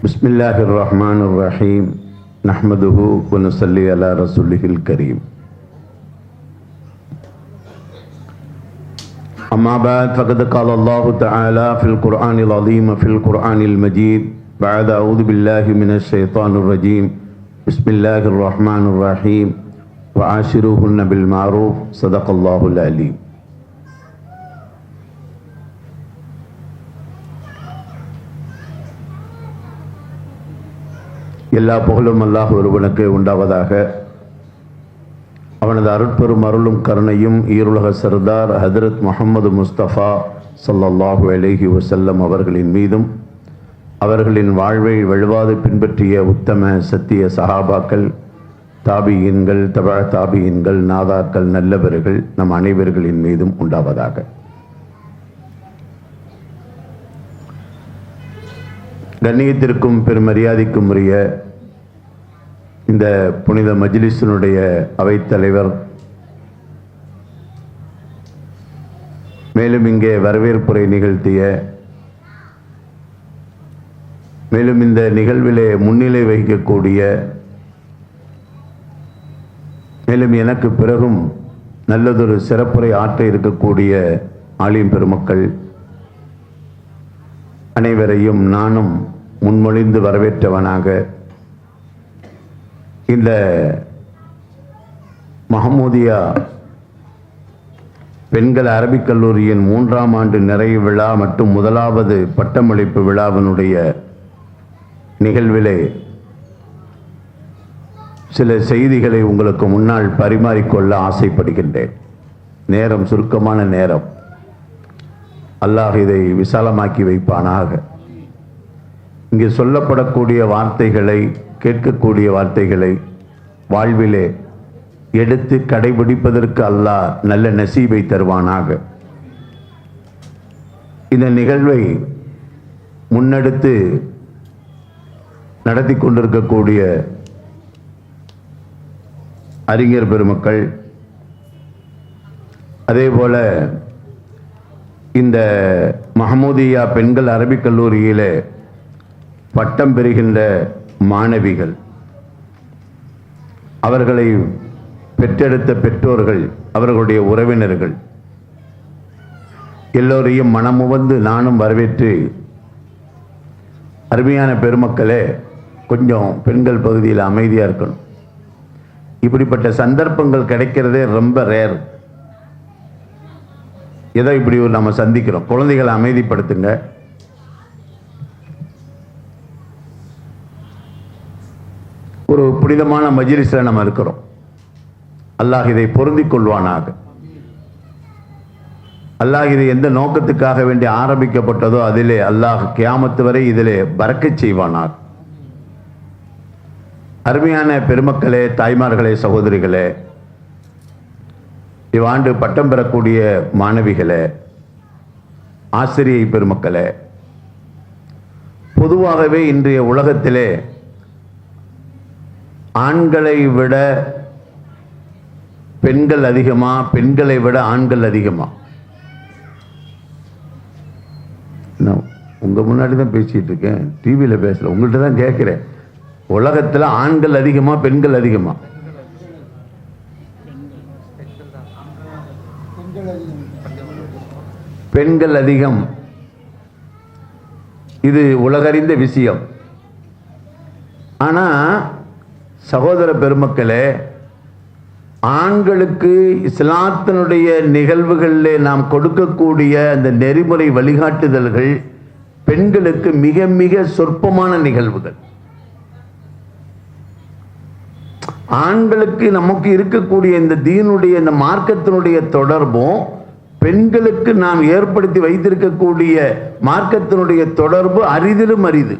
பிஸ்மில்லாஹிர்ரஹ்மானிர்ரஹீம். நஹ்மதுஹு வ நுஸல்லி அலா ரசூலிஹில் கரீம். அம்மா பஅத் ஃபகத் கால அல்லாஹு தஆலா ஃபில் குர்ஆனில் அஸீம் ஃபில் குர்ஆனில் மஜீத் பஅத அஊது பில்லாஹி மினஷ் ஷைத்தானிர் ரஜீம். பிஸ்மில்லாஹிர் ரஹ்மானிர் ரஹீம். வ ஆஷிருஹுன்ன பில் மஅரூஃப். ஸதகல்லாஹுல் அலீம். எல்லா புகழும் அல்லாஹ் ஒருவனுக்கு உண்டாவதாக. அவனது அருட்பெரும் அருளும் கருணையும் ஈருலக சர்தார் ஹதரத் முஹம்மது முஸ்தபா ஸல்லல்லாஹு அலைஹி வஸல்லம் அவர்களின் மீதும், அவர்களின் வாழ்வை வழுவாது பின்பற்றிய உத்தம சத்திய சஹாபாக்கள், தாபியின்கள், தபா தாபியின்கள், நாதாக்கள், நல்லவர்கள் நம் அனைவர்களின் மீதும் உண்டாவதாக. கண்ணியத்திற்கும் பெருமரியாதைக்கும் உரிய இந்த புனித மஜ்லிஸினுடைய அவைத்தலைவர், மேலும் இங்கே வரவேற்புரை நிகழ்த்திய, மேலும் இந்த நிகழ்விலே முன்னிலை வகிக்கக்கூடிய, மேலும் எனக்கு பிறகும் நல்லதொரு சிறப்புரை ஆற்ற இருக்கக்கூடிய ஆலிம் பெருமக்கள் அனைவரையும் நானும் முன்மொழிந்து வரவேற்றவனாக இந்த மஹமூதியா பெண்கள் அரபிக் கல்லூரியின் 3ஆம் ஆண்டு நிறைவு விழா மற்றும் முதலாவது பட்டமளிப்பு விழாவினுடைய நிகழ்விலே சில செய்திகளை உங்களுக்கு முன்னால் பரிமாறிக்கொள்ள ஆசைப்படுகின்றேன். நேரம் சுருக்கமான நேரம். அல்லாஹ் இதை விசாலமாக்கி வைப்பானாக. இங்கே சொல்லப்படக்கூடிய வார்த்தைகளை, கேட்கக்கூடிய வார்த்தைகளை வாழ்விலே எடுத்து கடைபிடிப்பதற்கு அல்லாஹ் நல்ல நசீபை தருவானாக. இந்த நிகழ்வை முன்னெடுத்து நடத்தி கொண்டிருக்கக்கூடிய அறிஞர் பெருமக்கள், அதேபோல இந்த மஹமூதியா பெண்கள் அரபிக் கல்லூரியிலே பட்டம் பெறுகின்ற மாணவிகள், அவர்களை பெற்றெடுத்த பெற்றோர்கள், அவர்களுடைய உறவினர்கள் எல்லோரையும் மனமுவந்து நானும் வரவேற்று, அருமையான பெருமக்களே, கொஞ்சம் பெண்கள் பகுதியில் அமைதியாக இருக்கணும். இப்படிப்பட்ட சந்தர்ப்பங்கள் கிடைக்கிறதே ரொம்ப ரேர். ஏதோ இப்படி நம்ம சந்திக்கிறோம். குழந்தைகளை அமைதிப்படுத்துங்க. ஒரு புனிதமான மஜ்லிஸ்ல நம்ம இருக்கிறோம். அல்லாஹ் இதை பொருந்திக் கொள்வானாக. அல்லாஹ் இது எந்த நோக்கத்துக்காக வேண்டி ஆரம்பிக்கப்பட்டதோ அதிலே அல்லாஹ் கியாமத்து வரை இதிலே பரக்கச் செய்வானாக. அருமையான பெருமக்களே, தாய்மார்களே, சகோதரிகளே, இவ்வாண்டு பட்டம் பெறக்கூடிய மாணவிகளே, ஆசிரியை பெருமக்களே, பொதுவாகவே இன்றைய உலகத்திலே ஆண்களை விட பெண்கள் அதிகமா, பெண்களை விட ஆண்கள் அதிகமா? உங்க முன்னாடி தான் பேசிட்டு இருக்கேன், டிவியில் பேசல, உங்கள்கிட்ட தான் கேட்கிறேன். உலகத்தில் ஆண்கள் அதிகமா, பெண்கள் அதிகமா? பெண்கள் அதிகம். இது உலகறிந்த விஷயம். ஆனா சகோதர பெருமக்களே, ஆண்களுக்கு இஸ்லாத்தினுடைய நிகழ்வுகளிலே நாம் கொடுக்கக்கூடிய அந்த நெறிமுறை வழிகாட்டுதல்கள் பெண்களுக்கு மிக மிக சொற்பமான நிகழ்வுகள். ஆண்களுக்கு நமக்கு இருக்கக்கூடிய இந்த தீனுடைய, இந்த மார்க்கத்தினுடைய தொடர்பும், பெண்களுக்கு நாம் ஏற்படுத்தி வைத்திருக்கக்கூடிய மார்க்கத்தினுடைய தொடர்பு அரிதிலும் அரிது.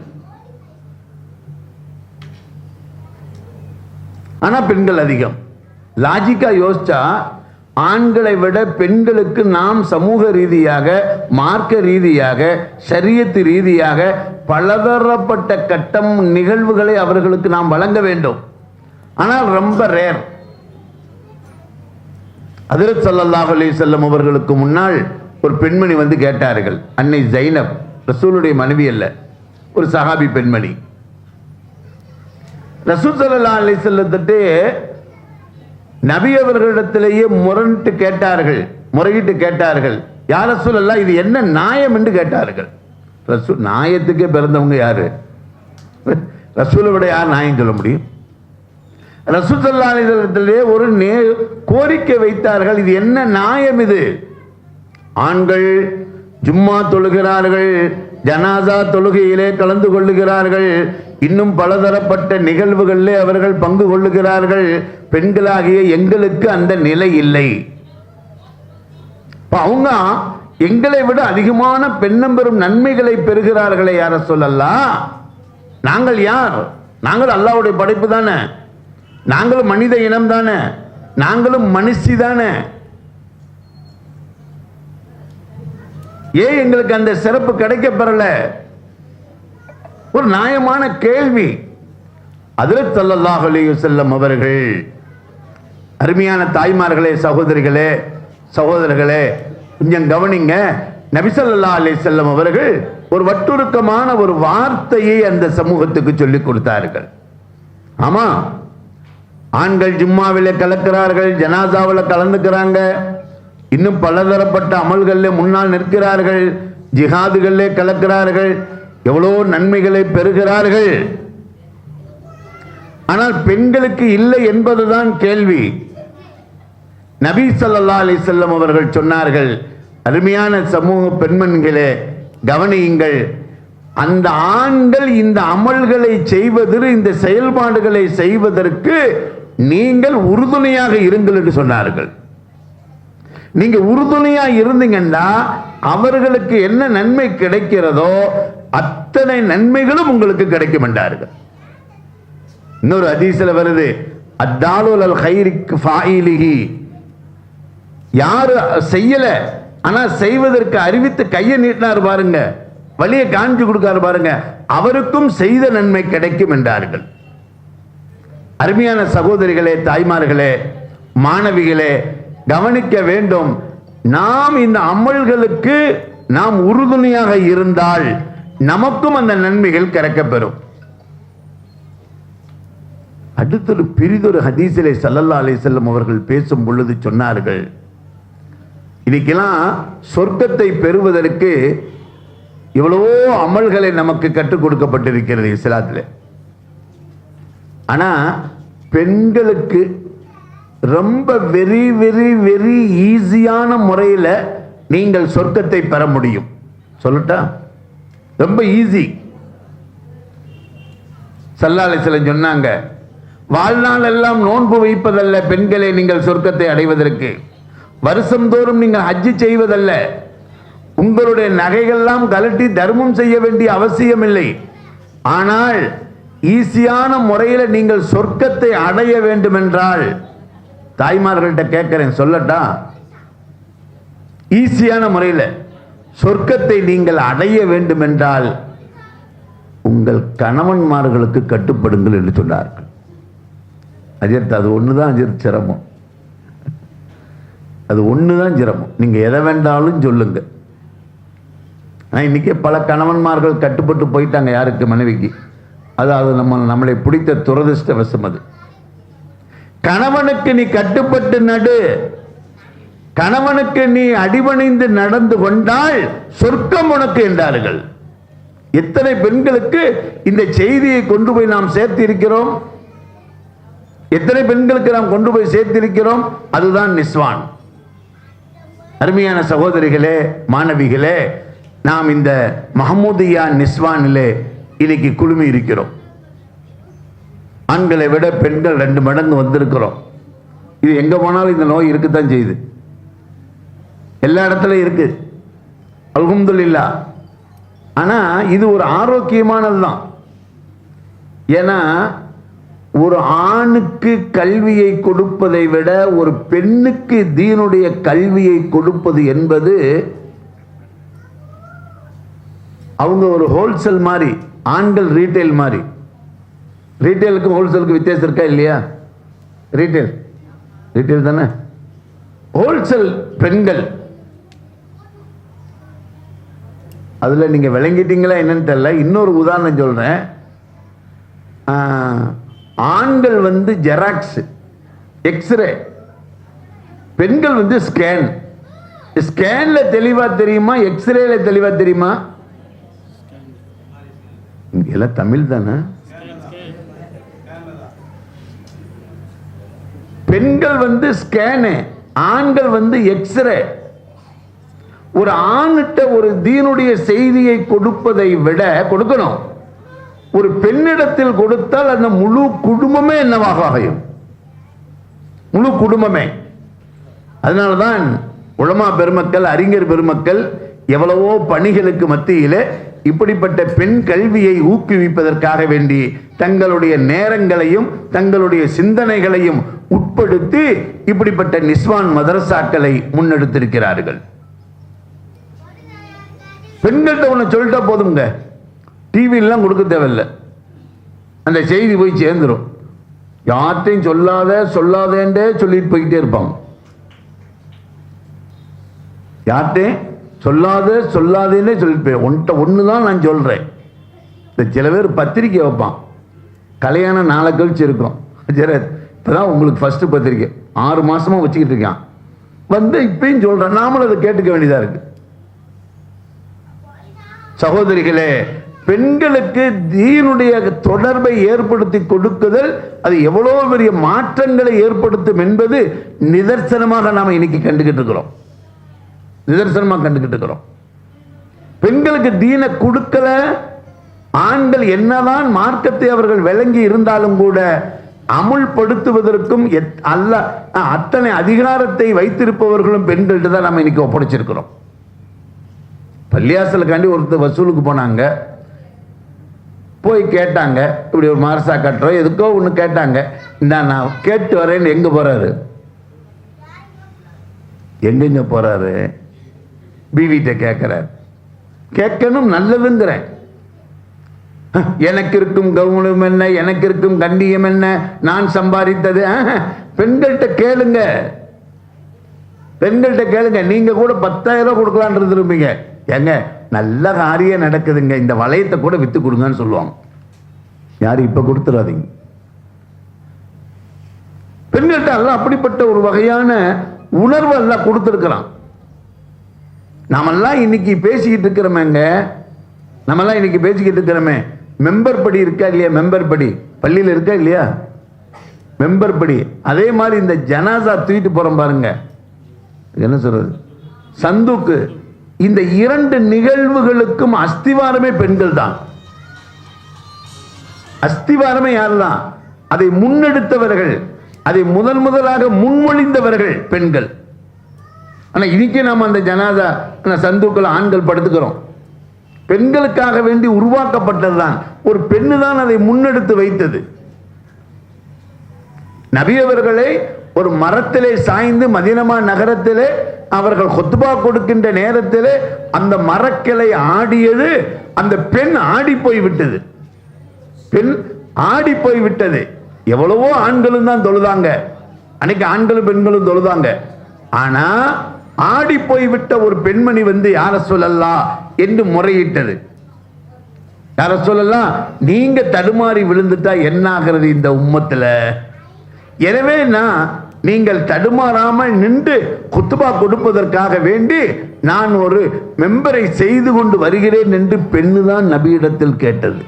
ஆனா பெண்கள் அதிகம். லாஜிக்கா யோசிச்சா ஆண்களை விட பெண்களுக்கு நாம் சமூக ரீதியாக, மார்க்க ரீதியாக, ஷரியத்து ரீதியாக பலதரப்பட்ட கட்டம் நிகழ்வுகளை அவர்களுக்கு நாம் வழங்க வேண்டும். ஆனால் ரொம்ப ரேர். ஹஜ்ரத் ஸல்லல்லாஹு அலைஹி வஸல்லம் அவர்களுக்கு முன்னால் ஒரு பெண்மணி வந்து கேட்டார்கள். அன்னை ஜைனப், ரசூலுடைய மனைவி அல்ல, ஒரு சஹாபி பெண்மணி. ரசூல் ஸல்லல்லாஹு அலைஹி வஸல்லத்திட்டு நபி அவர்களிடத்திலேயே முறையிட்டு கேட்டார்கள், யா ரசூலல்லாஹ் இது என்ன நியாயம் என்று கேட்டார்கள். ரசூல் நியாயத்துக்கே பிறந்தவங்க யாரு? ரசூலை விட யார் நியாயம் சொல்ல முடியும்? ரசூல் ஸல்லல்லாஹு அலைஹி வஸல்லத்திலே ஒரு கோரிக்கை வைத்தார்கள், இது என்ன நியாயம்? இது ஆண்கள் ஜும்மா தொழுகிறார்கள், ஜனாசா தொழுகையிலே கலந்து கொள்ளுகிறார்கள், இன்னும் பலதரப்பட்ட நிகழ்வுகளிலே அவர்கள் பங்கு கொள்ளுகிறார்கள். பெண்களாகிய எங்களுக்கு அந்த நிலை இல்லை. அவங்க எங்களை விட அதிகமான பெண்ணம்பெறும் நன்மைகளை பெறுகிறார்களே யார சொல்லலாம். நாங்கள் யார்? நாங்கள் அல்லாஹ்வுடைய படைப்பு தானே, நாங்களும் மனித இனம் தானே, நாங்களும் மனுஷி தானே. ஏன் எங்களுக்கு அந்த சிறப்பு கிடைக்கப்பெறல? ஒரு நியாயமான கேள்வி. ஹஜ்ரத் ஸல்லல்லாஹு அலைஹி வஸல்லம் அவர்கள், அருமையான தாய்மார்களே, சகோதரிகளே, சகோதரர்களே, கொஞ்சம் கவனிங்க. நபி ஸல்லல்லாஹு அலைஹி வஸல்லம் அவர்கள் ஒரு வட்டுருக்கமான ஒரு வார்த்தையை அந்த சமூகத்துக்கு சொல்லிக் கொடுத்தார்கள். ஆமா, ஆண்கள் ஜும்மாவிலே கலக்கிறார்கள், ஜனாசாவில் கலந்துக்கிறாங்க, இன்னும் பலதரப்பட்ட அமல்களில் முன்னால் நிற்கிறார்கள், ஜிஹாதுகளிலே கலக்கிறார்கள், எவ்வளோ நன்மைகளை பெறுகிறார்கள். ஆனால் பெண்களுக்கு இல்லை என்பதுதான் கேள்வி. நபி ஸல்லல்லாஹு அலைஹி வஸல்லம் அவர்கள் சொன்னார்கள், அருமையான சமூக பெண்மணிகளே கவனியுங்கள், அந்த ஆண்கள் இந்த அமல்களை செய்வதற்கு, இந்த செயல்பாடுகளை செய்வதற்கு நீங்கள் உறுதுணையாக இருங்கள் என்று சொன்னார்கள். நீங்க உறுதுணையா இருந்தீங்கன்னா அவர்களுக்கு என்ன நன்மை கிடைக்கிறதோ அத்தனை நன்மைகளும் உங்களுக்கு கிடைக்கும் என்றார்கள். இன்னொரு ஹதீஸ்ல வருது, அத்தாலுல் அல் கைரிக்கு ஃபாயிலிஹி, யாரு செய்யல ஆனா செய்வதற்கு அறிவித்து கையை நீட்டினார் பாருங்க, வழியை காண்பி கொடுக்காரு பாருங்க, அவருக்கும் செய்த நன்மை கிடைக்கும் என்றார்கள். அருமையான சகோதரிகளே, தாய்மார்களே, மாணவிகளே கவனிக்க வேண்டும். நாம் இந்த அமல்களுக்கு நாம் உறுதுணையாக இருந்தால் நமக்கும் அந்த நன்மைகள் கிடைக்கப்பெறும். அடுத்தொரு பிரிதொரு ஹதீஸிலே ஸல்லல்லாஹு அலைஹி வஸல்லம் அவர்கள் பேசும் பொழுது சொன்னார்கள், இன்னைக்கெல்லாம் சொர்க்கத்தை பெறுவதற்கு எவ்வளவோ அமல்களை நமக்கு கற்றுக் கொடுக்கப்பட்டிருக்கிறது இஸ்லாத்தில். ஆனா பெண்களுக்கு ரொம்ப வெரி வெரி வெரி ஈஸியான முறையில் நீங்கள் சொர்க்கத்தை பெற முடியும். சொல்லட்டா? ரொம்ப ஈஸி. ஸல்லல்லாஹு அலைஹி வஸல்லம் சொன்னாங்க, வாழ்நாள் எல்லாம் நோன்பு வைப்பதல்ல பெண்களை நீங்கள் சொர்க்கத்தை அடைவதற்கு, வருஷந்தோறும் நீங்கள் ஹஜ்ஜி செய்வதல்ல, உங்களுடைய நகைகள்லாம் கலட்டி தர்மம் செய்ய வேண்டிய அவசியம் இல்லை. ஆனால் ஈஸியான முறையில் நீங்கள் சொர்க்கத்தை அடைய வேண்டும் என்றால், தாய்மார்கள்ட்ட கேட்கிறேன், சொல்லட்டா? ஈஸியான முறையில் சொர்க்கத்தை நீங்கள் அடைய வேண்டும் என்றால் உங்கள் கணவன்மார்களுக்கு கட்டுப்படுங்கள் என்று சொன்னார்கள். அஜித், அது ஒண்ணுதான் அஜித் சிரமம், அது ஒண்ணுதான் சிரமம். நீங்க எதை வேண்டாலும் சொல்லுங்க. இன்னைக்கு பல கணவன்மார்கள் கட்டுப்பட்டு போயிட்டாங்க யாருக்கு? மனைவிக்கு. அது நம்மளை பிடித்த துரதிர்ஷ்டவசம். அது கணவனுக்கு நீ கட்டுப்பட்டு நடு, கணவனுக்கு நீ அடிபணிந்து நடந்து கொண்டால் சொர்க்கம் உனக்கு என்றார்கள். எத்தனை பெண்களுக்கு இந்த செய்தியை கொண்டு போய் நாம் சேர்த்து இருக்கிறோம்? எத்தனை பெண்களுக்கு நாம் கொண்டு போய் சேர்த்திருக்கிறோம்? அதுதான் நிஸ்வான். அருமையான சகோதரிகளே, மாணவிகளே, நாம் இந்த மஹமூதியா நிஸ்வானிலே இன்னைக்கு குழுமி இருக்கிறோம். ஆண்களை விட பெண்கள் 2 மடங்கு வந்திருக்கிறோம். இது எங்க போனாலும் இந்த நோய் இருக்குத்தான் செய்யுது, எல்லா இடத்துலையும் இருக்கு, அல்ஹம்துலில்லாஹ். ஆனா இது ஒரு ஆரோக்கியமானது தான். ஏன்னா ஒரு ஆணுக்கு கல்வியை கொடுப்பதை விட ஒரு பெண்ணுக்கு தீனுடைய கல்வியை கொடுப்பது என்பது அவங்க ஒரு ஹோல்சேல் மாதிரி, ஆண்கள் ரீட்டைல் மாதிரி. ரீட்டைலுக்கும் ஹோல்சேலுக்கு வித்தியாசம் இருக்கா இல்லையா? ரீட்டைல் தானே, ஹோல்சேல் பெண்கள். அதுல நீங்க விளங்கிட்டீங்களா என்னன்னு தெரியல. இன்னொரு உதாரணம் சொல்றேன். ஆண்கள் வந்து ஜெராக்ஸ், எக்ஸ்ரே, பெண்கள் வந்து ஸ்கேன். ஸ்கேன்ல தெளிவா தெரியுமா, எக்ஸ்ரேல தெளிவா தெரியுமா? எல்லாம் தமிழ் தானே. பெண்கள் வந்து ஸ்கேனு, ஆண்கள் வந்து எக்ஸ்ரே. ஒரு ஆணிட்ட ஒரு தீனுடைய செய்தியை கொடுப்பதை விட கொடுக்கணும், ஒரு பெண்ணிடத்தில் கொடுத்தால் அந்த முழு குடும்பமே என்னவாக ஆகும், முழு குடும்பமே. அதனால்தான் உலமா பெருமக்கள், அறிஞர் பெருமக்கள் எவ்வளவோ பணிகளுக்கு மத்தியிலே இப்படிப்பட்ட பெண் கல்வியை ஊக்குவிப்பதற்காக வேண்டி தங்களுடைய நேரங்களையும் தங்களுடைய சிந்தனைகளையும் உட்படுத்தி இப்படிப்பட்ட நிஸ்வான் மதரசாக்களை முன்னெடுத்திருக்கிறார்கள். பெண்கள்கிட்ட ஒன்று சொல்லிட்டா போதுங்க, டிவிலாம் கொடுக்க தேவையில்லை, அந்த செய்தி போய் சேர்ந்துடும். யார்ட்டையும் சொல்லாதேன்றே சொல்லிட்டு போய்கிட்டே இருப்பாங்க. யார்ட்டையும் சொல்லாதேன்னே சொல்லிட்டு ஒன்ட்ட ஒன்று தான் நான் சொல்கிறேன். இந்த சில பேர் பத்திரிக்கை வைப்பான், கல்யாணம் நாளை கழிச்சு இருக்கும், சரி இப்போதான் உங்களுக்கு ஃபஸ்ட்டு பத்திரிக்கை 6 மாதமாக வச்சுக்கிட்டு இருக்கான், வந்து இப்பயும் சொல்கிறேன், நாமளும் அதை கேட்டுக்க வேண்டியதாக இருக்கு. சகோதரிகளே, பெண்களுக்கு தீனுடைய தொடர்பை ஏற்படுத்தி கொடுக்குதல் அது எவ்வளவு பெரிய மாற்றங்களை ஏற்படுத்தும் என்பது நிதர்சனமாக நாம் இன்னைக்கு கண்டுகிட்டு இருக்கிறோம். நிதர்சனமாக கண்டுகிட்டு இருக்கிறோம். பெண்களுக்கு தீனை கொடுக்கல, ஆண்கள் என்னதான் மார்க்கத்தை அவர்கள் விளங்கி இருந்தாலும் கூட அமுல்படுத்துவதற்கும் அத்தனை அதிகாரத்தை வைத்திருப்பவர்களும் பெண்கள்கிட்ட தான் நம்ம இன்னைக்கு ஒப்படைச்சிருக்கிறோம். பள்ளியாசலுக்காண்டி ஒருத்தர் வசூலுக்கு போனாங்க, போய் கேட்டாங்க, இப்படி ஒரு மதரசா கட்டுறோம், எதுக்கோ ஒன்று கேட்டாங்க, இந்த நான் கேட்டு வரேன்னு எங்கே போகிறாரு, எங்கெங்க போகிறாரு, பிவிட்ட கேட்குறாரு. கேட்கணும், நல்லதுங்கிறேன். எனக்கு இருக்கும் கௌரவம் என்ன, எனக்கு இருக்கும் கண்ணியம் என்ன, நான் சம்பாதித்தது. பெண்கள்கிட்ட கேளுங்க, பெண்கள்கிட்ட கேளுங்க. நீங்க கூட 10,000 கொடுக்கலான் இருப்பீங்க, ஏங்க நல்ல காரியம் நடக்குதுங்க, இந்த வளையத்தை கூட வித்து கொடுங்கன்னு சொல்லுவாங்க. யாரும் இப்ப கொடுத்துடாதீங்க. பெண்கள்கிட்ட எல்லாம் அப்படிப்பட்ட ஒரு வகையான உணர்வு எல்லாம் கொடுத்துருக்கிறான். நாமெல்லாம் இன்னைக்கு பேசிக்கிட்டு இருக்கிறோமேங்க, நம்மெல்லாம் இன்னைக்கு பேசிக்கிட்டு இருக்கிறோமே, மெம்பர் படி இருக்கா இல்லையா? மெம்பர் படி பள்ளியில் இருக்கா இல்லையா? மெம்பர் படி. அதே மாதிரி இந்த ஜனாசா தூக்கிட்டு போறோம் பாருங்க, என்ன சொல்றது, சந்துக்கு, இந்த 2 நிகழ்வுகளுக்கும் அஸ்திவாரமே பெண்கள் தான். அஸ்திவாரமே யாருதான்? அதை முன்னெடுத்தவர்கள், அதை முதலாக முன்மொழிந்தவர்கள் பெண்கள். ஆனா இன்னைக்கு நாம அந்த ஜனாதா சந்துக்கள் ஆண்கள் படுத்துக்கிறோம். பெண்களுக்காக வேண்டி உருவாக்கப்பட்டதுதான், ஒரு பெண்ணு தான் அதை முன்னெடுத்து வைத்தது. நபி அவர்களை ஒரு மரத்திலே சாய்ந்து மதீனா நகரத்திலே அவர்கள் குத்பா கொடுக்கின்ற நேரத்திலே அந்த மரக்கிளை ஆடியது, அந்த பெண் ஆடி போய் விட்டது. பெண் ஆடி போய் விட்டது. எவ்வளவோ ஆண்களும் தான் தொழுதாங்க, அன்னைக்கு ஆண்களும் பெண்களும் தொழுதாங்க. ஆனா ஆடி போய்விட்ட ஒரு பெண்மணி வந்து யார சொல்லலாம் என்று முறையிட்டது. யார சொல்லலாம், நீங்க தடுமாறி விழுந்துட்டா என்ன ஆகிறது இந்த உம்மத்துல? எனவே நீங்கள் தடுமாறாமல் நின்று குத்துபா கொடுப்பதற்காக வேண்டி நான் ஒரு மெம்பரை செய்து கொண்டு வருகிறேன் என்று பெண்ணு தான் நபியிடத்தில் கேட்டது.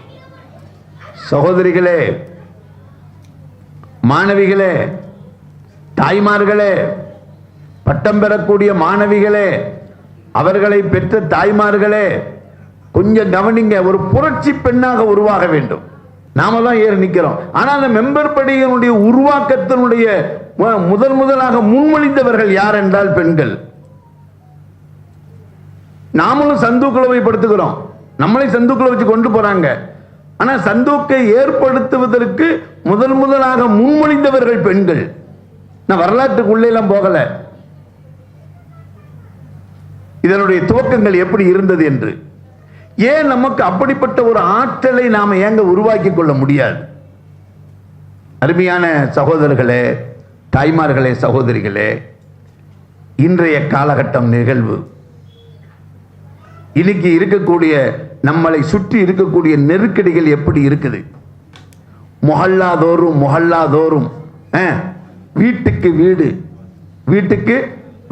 சகோதரிகளே, மாணவிகளே, தாய்மார்களே, பட்டம் பெறக்கூடிய மாணவிகளே, அவர்களை பெற்ற தாய்மார்களே, கொஞ்சம் கவனிங்க. ஒரு புரட்சி பெண்ணாக உருவாக வேண்டும். நாம தான் ஏறி நிற்கிறோம். ஆனால் அந்த மெம்பர் படியினுடைய உருவாக்கத்தினுடைய முதலாக முன்மொழிந்தவர்கள் யார் என்றால் பெண்கள். நாமளும் சந்தூக்களை போய் படுத்துக்கிறோம், நம்மளை சந்தூக்களை வச்சு கொண்டு போறாங்க. ஆனா சந்தூக்கை ஏற்படுத்துவதற்கு முதலாக முன்மொழிந்தவர்கள் பெண்கள். நான் வரலாற்றுக்குள்ளே எல்லாம் போகல, இதனுடைய துவக்கங்கள் எப்படி இருந்தது என்று. ஏன் நமக்கு அப்படிப்பட்ட ஒரு ஆற்றலை நாம ஏங்க உருவாக்கி கொள்ள முடியாது? அருமையான சகோதரர்களே, தாய்மார்களே, சகோதரிகளே, இன்றைய காலகட்டம் நிகழ்வு, இன்னைக்கு இருக்கக்கூடிய நம்மளை சுற்றி இருக்கக்கூடிய நெருக்கடிகள் எப்படி இருக்குது? முஹல்லாதோறும் வீட்டுக்கு வீடு, வீட்டுக்கு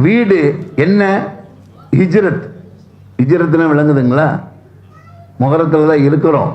வீடு என்ன? ஹிஜ்ரத்னா விளங்குதுங்களா? முகரத்தில் தான் இருக்கிறோம்.